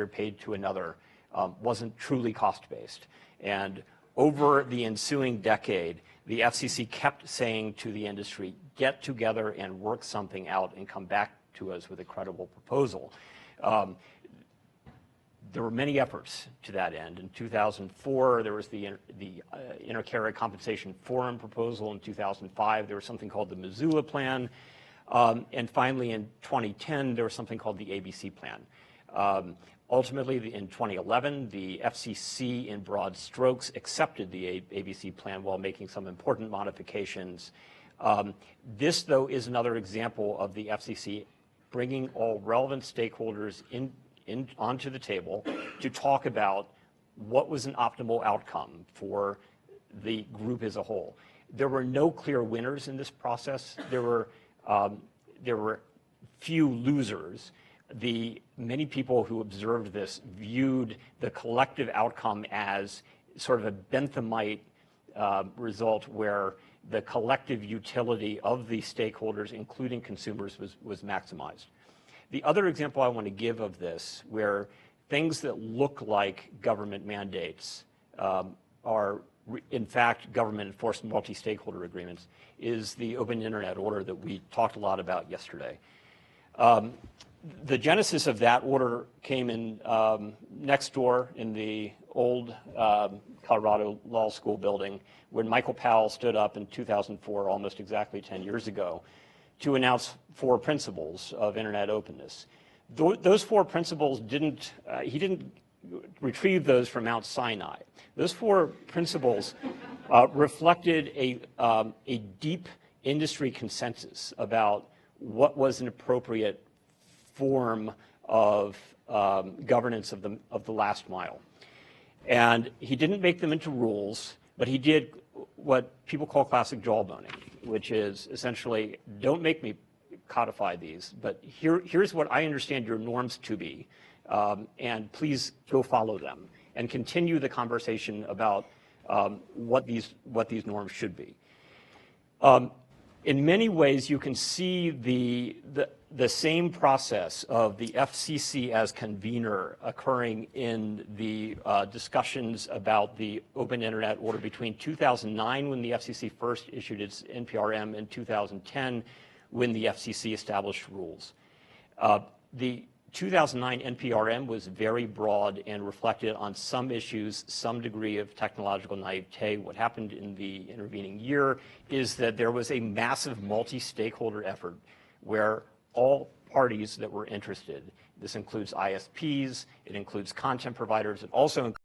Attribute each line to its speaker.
Speaker 1: operator paid to another wasn't truly cost-based. And over the ensuing decade, the FCC kept saying to the industry, get together and work something out and come back to us with a credible proposal. There were many efforts to that end. In 2004, there was the Inter-Carrier Compensation Forum proposal. In 2005, there was something called the Missoula Plan. And finally, in 2010, there was something called the ABC Plan. Ultimately, in 2011, the FCC, in broad strokes, accepted the ABC Plan while making some important modifications. This, though, is another example of the FCC bringing all relevant stakeholders onto the table to talk about what was an optimal outcome for the group as a whole. There were no clear winners in this process. There were few losers. Many people who observed this viewed the collective outcome as sort of a Benthamite result where the collective utility of the stakeholders, including consumers, was maximized. The other example I want to give of this, where things that look like government mandates are in fact government-enforced multi-stakeholder agreements, is the Open Internet Order that we talked a lot about yesterday. The genesis of that order came in next door in the old Colorado Law School building when Michael Powell stood up in 2004, almost exactly 10 years ago, to announce 4 principles of internet openness. Those 4 principles he didn't retrieve those from Mount Sinai. Those 4 principles reflected a deep industry consensus about what was an appropriate form of governance of the last mile. And he didn't make them into rules, but he did what people call classic jawboning, which is essentially, don't make me codify these, but here's what I understand your norms to be, and please go follow them and continue the conversation about what these norms should be. In many ways, you can see the same process of the FCC as convener occurring in the discussions about the Open Internet Order between 2009, when the FCC first issued its NPRM, and 2010, when the FCC established rules. The 2009 NPRM was very broad and reflected on some issues some degree of technological naivete. What happened in the intervening year is that there was a massive multi-stakeholder effort where all parties that were interested, this includes ISPs, it includes content providers, it also includes